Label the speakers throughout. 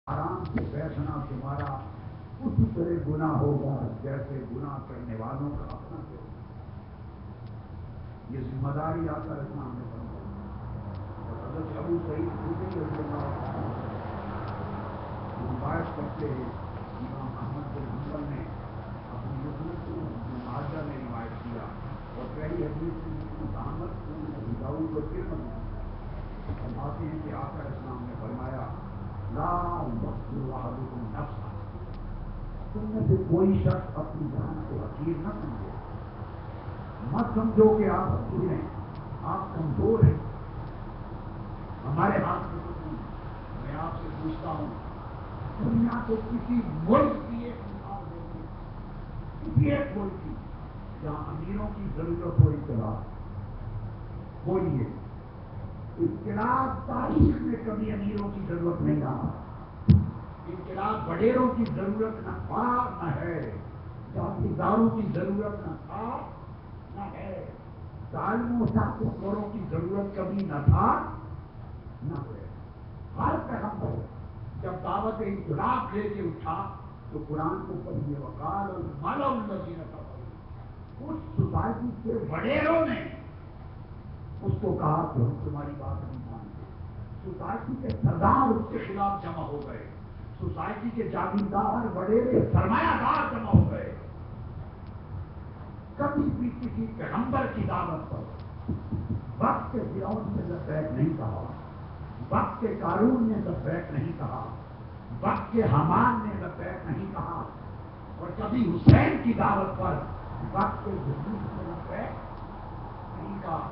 Speaker 1: آرام سے بیٹھنا تمہارا اسی طرح گناہ ہوگا جیسے گناہ کرنے والوں کا اپنا ہے۔ یہ ذمہ داری آتا ہے اسلام نے بنائی۔ اور حضرت ابو سعید خدری رضی اللہ عنہ روایت کرتے ہیں، امام احمد بن حنبل نے اپنی مسند کو ابن ماجہ نے روایت کیا، اور پہلی حدیث کی مسند احمد کو ابو داؤد و ترمذی فرماتے ہیں کہ آقا اسلام نے فرمایا لا یحقر احدکم نفسہ، تم میں سے کوئی شخص اپنی جان کو حقیر نہ سمجھے۔ مت سمجھو کہ آپ حقیر ہیں، آپ کمزور ہیں، ہمارے ہاتھ میں کچھ نہیں۔ میں آپ سے پوچھتا ہوں، دنیا کو کسی ملک کی ایک مثال دیتے، کسی ایک ملک کی جہاں امیروں کی ضرورت ہو انقلاب بولیے، انقلاب تاریخ میں کبھی امیروں کی ضرورت نہیں رہا، انقلاب وڈیروں کی ضرورت نہ تھا نہ ہے، جاگیرداروں کی ضرورت نہ تھا نہ ہے، ظالموں سیاستمداروں کی ضرورت کبھی نہ تھا نہ ہے۔ ہر پیغمبر جب دعوت انقلاب لے کے اٹھا تو قرآن کو پڑھیے، وقال الملأ الذین کفروا، اس سوسائٹی کے وڈیروں نے اس کو کہا کہ ہم تمہاری بات نہیں مانتے۔ سوسائٹی کے سردار اس کے خلاف جمع ہو گئے، سوسائٹی کے جاگیردار وڈیرے سرمایہ دار جمع ہو گئے۔ کبھی بھی کسی پیغمبر کی دعوت پر وقت کے فرعون نے لبیک نہیں کہا، وقت کے قارون نے لبیک نہیں کہا، وقت کے حامان نے لبیک نہیں کہا، اور کبھی حسین کی دعوت پر وقت کے یزید نے لبیک نہیں کہا۔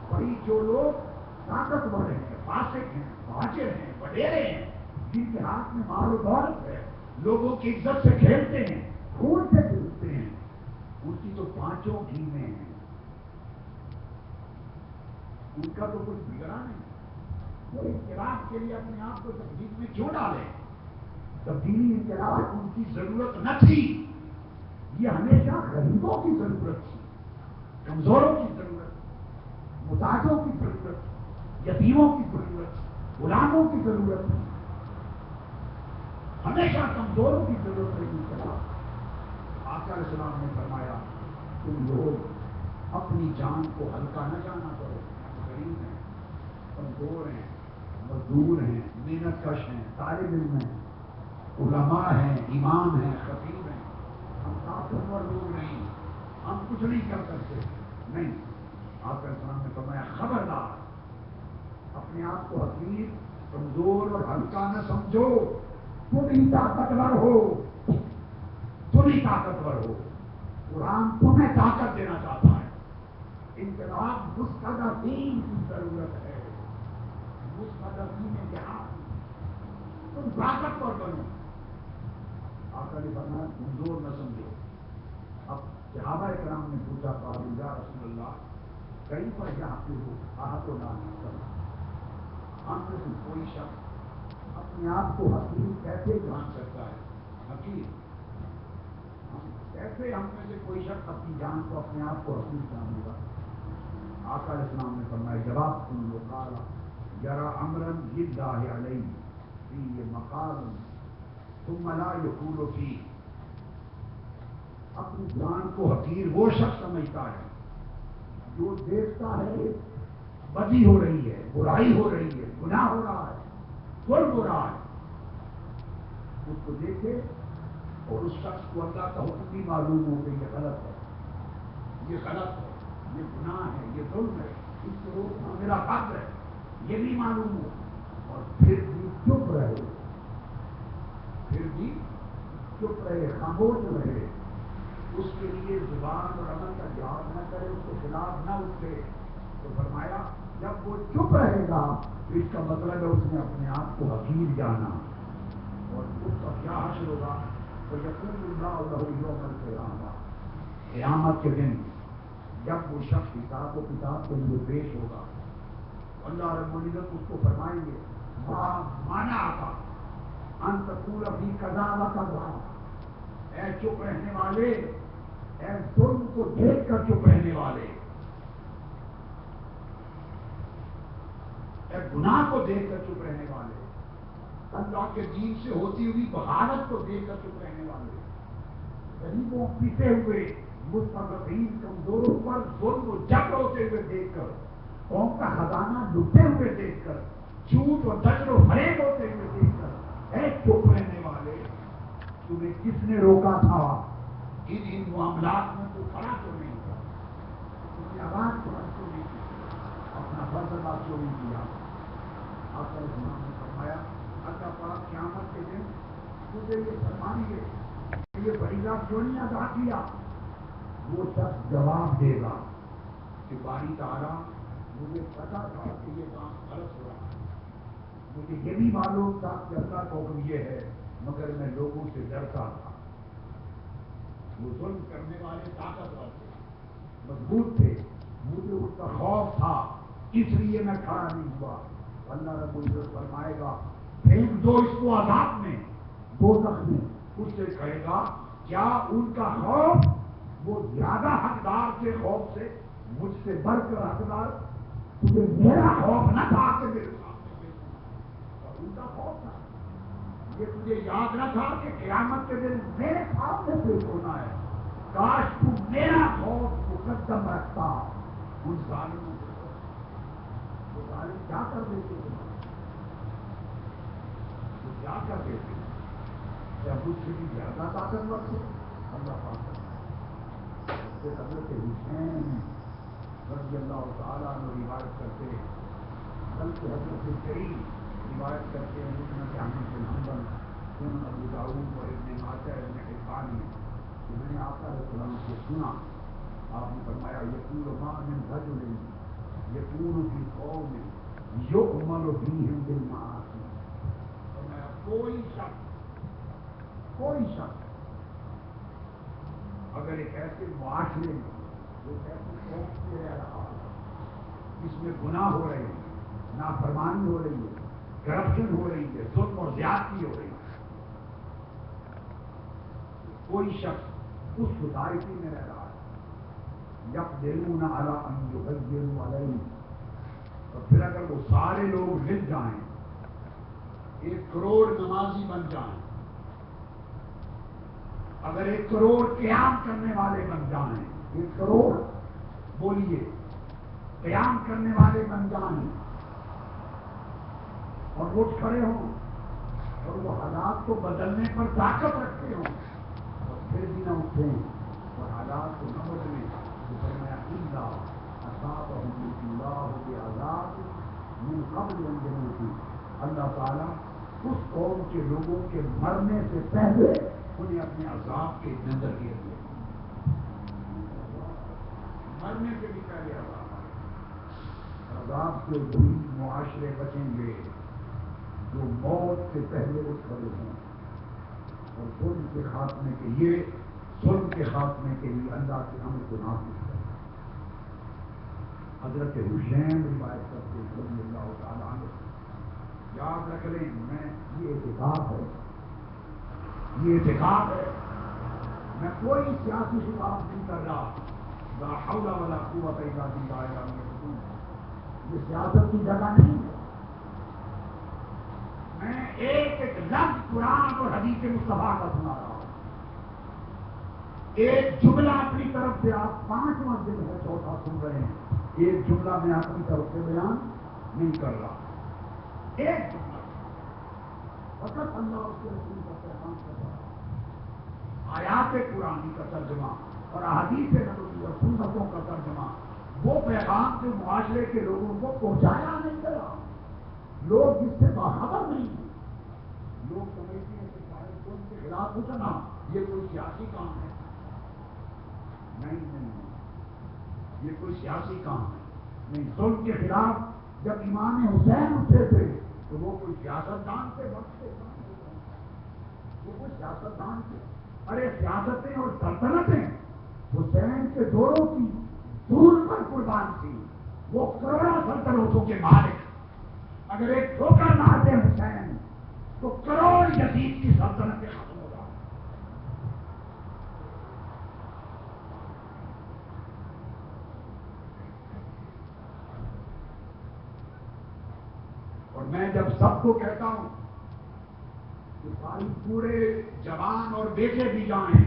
Speaker 1: بڑی جو لوگ طاقتور ہیں، فاسق ہیں، فاجر ہیں، وڈیرے ہیں، جن کے ہاتھ میں مال و دولت ہے، لوگوں کی عزت سے کھیلتے ہیں، خون سے کھیلتے ہیں، ان کی تو پانچوں گھی میں ہیں، ان کا تو کچھ بگڑا نہیں۔ وہ انقلاب کے لیے اپنے آپ کو تکلیف میں کیوں ڈالے؟ تبدیلی انقلاب ان کی ضرورت نہ تھی، یہ ہمیشہ غریبوں کی ضرورت تھی، کمزوروں کی ضرورت تھی، محتاجوں کی ضرورت تھی، یتیموں کی ضرورت تھی، غلاموں کی ضرورت تھی، ہمیشہ کمزوروں کی ضرورت ہے انقلاب۔ آقا علیہ السلام نے فرمایا تم لوگ اپنی جان کو ہلکا نہ جانا کرو، غریب ہیں، کمزور ہیں، مزدور ہیں، محنت کش ہیں، طالب علم ہیں، علماء ہیں، امام ہیں، خطیب ہیں، ہم طاقتور لوگ نہیں، ہم کچھ نہیں کر سکتے، نہیں۔ آقا علیہ السلام نے فرمایا خبردار، اپنے آپ کو حقیر، کمزور اور ہلکا نہ سمجھو، تم ہی طاقتور ہو، تم ہی طاقتور ہو، قرآن تمہیں طاقت دینا چاہتا ہے۔ انقلاب مستضعفین کی ضرورت ہے، مستضعفین جہاں تم طاقتور بنو۔ آقا نے فرمایا کمزور نہ سمجھو۔ اب صحابہ کرام نے پوچھا قالوا یا رسول اللہ کیف یعقل احدنا نفسہ، ہم میں سے کوئی شخص اپنے آپ کو حقیر کیسے جان سکتا ہے؟ حقیر کیسے ہم میں سے کوئی شخص اپنی جان کو، اپنے آپ کو حقیر جانے گا؟ آقا علیہ السلام نے فرمایا جواب سن لو، قال یرا امرا للہ علیہ فی مقام ثم لا یقول فی، اپنی جان کو حقیر وہ شخص سمجھتا ہے جو دیکھتا ہے بدی ہو رہی ہے، برائی ہو رہی ہے، گناہ ہو رہا ہے، ظلم ہو رہا ہے، اس کو دیکھے اور اس شخص کو اللہ کا حکم بھی معلوم ہو کہ یہ غلط ہے، یہ غلط ہے، یہ گناہ ہے، یہ ظلم ہے، اس کو روکنا میرا حق ہے، یہ بھی معلوم ہو، اور پھر بھی چپ رہے، پھر بھی چپ رہے، خاموش رہے، اس کے لیے زبان اور عمل کا جواب نہ کرے، اس کے خلاف نہ اٹھے، تو فرمایا جب وہ چپ رہے گا تو اس کا مطلب ہے اس نے اپنے آپ کو حقیر جانا، اور اس کا کیا حشر ہوگا؟ تو یقین اللہ له یوم القیامہ، قیامت کے دن جب وہ شخص حساب و کتاب کے لیے پیش ہوگا، اللہ رب العزت اس کو فرمائیں گے مانا آتا ان تقول فی کذا و کذا، اے چپ رہنے والے، اے ظلم کو دیکھ کر چپ رہنے والے، اے گناہ کو دیکھ کر چپ رہنے والے، اللہ کے دین سے ہوتی ہوئی بغاوت کو دیکھ کر چپ رہنے والے، غریبوں پیتے ہوئے، مستضعفین کمزوروں پر ظلم و جبر ہوتے ہوئے دیکھ کر، قوم کا خزانہ لوٹے ہوئے دیکھ کر، جھوٹ و دجل و فریب ہوتے ہوئے دیکھ کر، اے چپ رہنے والے، تمہیں کس نے روکا تھا؟ ان معاملات میں تو کھڑا کیوں نہیں ہوا؟ تم نے آواز بلند کیوں نہیں کی؟ اپنا فرض ادا کیوں نہیں کیا؟ آپ کا اسلام نے فرمایا اللہ پاک قیامت کے دن تجھے یہ فرمائیں گے یہ فریضہ کیوں نہیں ادا کیا؟ وہ شخص جواب دے گا کہ باری تعالیٰ مجھے پتا تھا کہ یہ کام غلط ہو رہا ہے، مجھے یہ بھی معلوم تھا کہ اللہ کا حکم یہ ہے، مگر میں لوگوں سے ڈرتا تھا۔ وہ ظلم کرنے والے طاقتور تھے، مضبوط تھے، مجھے اس کا خوف تھا، اس لیے میں کھڑا نہیں ہوا۔ اللہ رب العزت فرمائے گا پھینک دو اس کو عذاب میں، دوزخ میں۔ اس سے کہے گا کیا ان کا خوف وہ زیادہ حقدار کے خوف سے مجھ سے بڑھ کر حقدار؟ تجھے میرا خوف نہ تھا کہ میرے سامنے بیٹھوں، اور ان کا خوف تھا۔ یہ تجھے یاد نہ تھا کہ قیامت کے دن میرے سامنے پیش ہونا ہے، کاش تو میرا خوف مقدم رکھتا ان ظالموں کے خوف۔ وہ ظالم کیا کر دیتے تھے؟ وہ کیا کر دیتے تھے؟ کیا مجھ سے بھی زیادہ طاقتور تھے؟ اللہ پاک حضرت حسین رضی اللہ تعالیٰ عنہ روایت کرتے ہیں، بلکہ حضرت کریم روایت کرتے ہیں مسند احمد بن حنبل، سنن ابو داؤد اور ابن ماجہ ابن حبان میں کہ میں نے آقا علیہ السلام سے سنا، آپ نے فرمایا یقول ما من رجل یکون فی قوم یؤمل فیہم بالمعاصی، فرمایا کوئی شخص اگر ایک ایسے معاشرے میں ایک ایسی قوم سے رہ رہا ہے جس میں گناہ ہو رہے ہیں، نافرمانی ہو رہی ہے، کرپشن ہو رہی ہے، ظلم اور زیادتی ہو رہی ہے، کوئی شخص اس سوسائٹی میں رہ رہا ہے، یقدرون علی ان یغیروا علیہ، اور پھر اگر وہ سارے لوگ مل جائیں، 1 کروڑ نمازی بن جائیں، اگر 1 کروڑ قیام کرنے والے بن جائیں، 1 کروڑ بولیے قیام کرنے والے بن جائیں، اور اٹھ کھڑے ہوں، اور وہ حالات کو بدلنے پر طاقت رکھتے ہوں، اور پھر بھی نہ اٹھیں اور حالات کو نہ بدلیں، تو فرمایا الا اصابهم الله بعذاب من قبل ان يموتوا، اللہ تعالیٰ اس قوم کے لوگوں کے مرنے سے پہلے انہیں اپنے عذاب کے نظر کیے ہوئے، مرنے سے بھی پہلے عذاب سے وہی معاشرے بچیں گے جو موت سے پہلے اٹھ کھڑے ہوں، اور ظلم کے خاتمے کے لیے اللہ کے امر کو نافذ کریں۔ حضرت حسین روایت کرتے رضی اللہ تعالیٰ عنہ، یاد رکھ لیں میں یہ اعتقاد ہے، میں کوئی سیاسی خطاب نہیں کر رہا، لا حول ولا قوت الا باللہ العلی العظیم، یہ سیاست کی جگہ نہیں ہے، میں ایک لفظ قرآن اور حدیث مصطفیٰ کا سنا رہا ہوں، ایک جملہ اپنی طرف سے، آپ 5واں دن ہے چوتھا سن رہے ہیں، ایک جملہ میں اپنی طرف سے بیان نہیں کر رہا، ایک جملہ فقط اللہ اس کے رسول کا پیغام کر رہا ہے، آیات قرآنی کا ترجمہ اور احادیث نبوی اور سنتوں کا ترجمہ، وہ پیغام جو معاشرے کے لوگوں کو پہنچایا نہیں گیا، لوگ جس سے باخبر نہیں ہیں، لوگ سمجھتے ہیں کہ شاید ظلم کے خلاف اٹھنا یہ کوئی سیاسی کام ہے، نہیں، یہ کوئی سیاسی کام ہے نہیں، ظلم کے خلاف جب امام حسین اٹھے تھے تو وہ کوئی سیاستدان تھے، وہ کوئی سیاستدان تھے، ارے سیاستیں اور سلطنتیں حسین کے دوروں کی دور پر قربان تھی، وہ کروڑوں سلطنتوں کے مالک، اگر ایک ٹھوکر مارتے حسین تو کروڑ یزید کی سلطنتیں ختم ہو جائیں۔ اور میں جب سب کو کہتا ہوں بھائی بوڑھے جوان اور بیٹے بھی جائیں،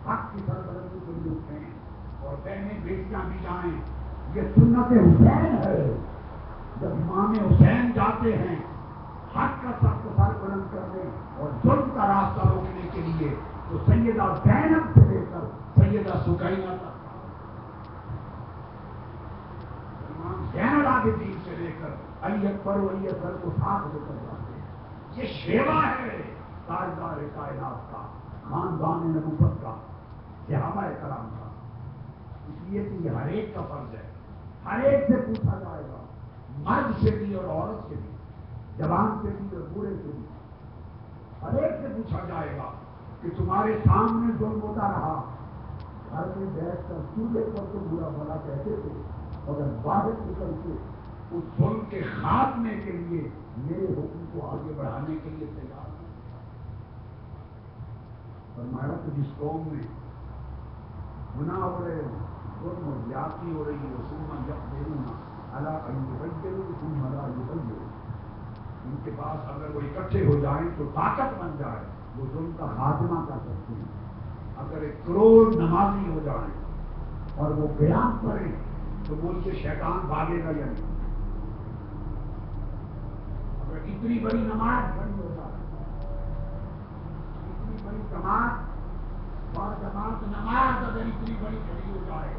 Speaker 1: حق کی سربلندی کے لیے اٹھیں، اور بہنیں بیٹیاں بھی جائیں. یہ سنت حسین ہے. جب امام حسین جاتے ہیں حق کا سب کو سر بلند کرنے اور ظلم کا راستہ روکنے کے لیے، تو سیدہ زینب سے لے کر سیدہ سکینہ تک، امام زین العابدین سے لے کر علی اکبر و علی اصغر کو ساتھ لے کر جاتے ہیں. یہ شیوا ہے تاجدار کائنات کا، خاندان نبوت کا، صحابہ کرام کا. اس لیے کہ یہ ہر ایک کا فرض ہے، ہر ایک سے پوچھا جائے گا، مرد سے بھی اور عورت سے بھی، جوان سے بھی اور بوڑھے سے بھی. ہر ایک سے پوچھا جائے گا کہ تمہارے سامنے ظلم ہوتا رہا، گھر میں بیٹھ کر چولہے پر تو برا بھلا کہتے تھے، مگر باہر نکل کے اس ظلم کے خاتمے کے لیے میرے حکم کو آگے بڑھانے کے لیے تیار ہیں. فرمایا کہ جس قوم میں گناہ ہو رہے ہو، ظلم اور زیادتی ہو رہی ہے، ثم یقدرون علی ان یغیروا ثم لا یغیروا، ان کے پاس اگر وہ اکٹھے ہو جائیں تو طاقت بن جائے، وہ ظلم کا خاتمہ کر سکتے ہیں. اگر 1 کروڑ نمازی ہو جائیں اور وہ قیام کریں تو ملک سے شیطان بھاگے گا یا نہیں؟ اگر اتنی بڑی نماز کھڑی ہو جائے، اتنی بڑی جماعت اور جماعت نماز اگر اتنی بڑی کھڑی ہو جائے،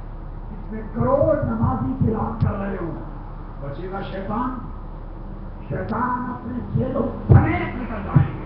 Speaker 1: اس میں کروڑ نمازی خلاف کر رہے ہوں، بچے گا شیطان؟ شیطان اپنے چیلوں سمیت نکل جائیں گے.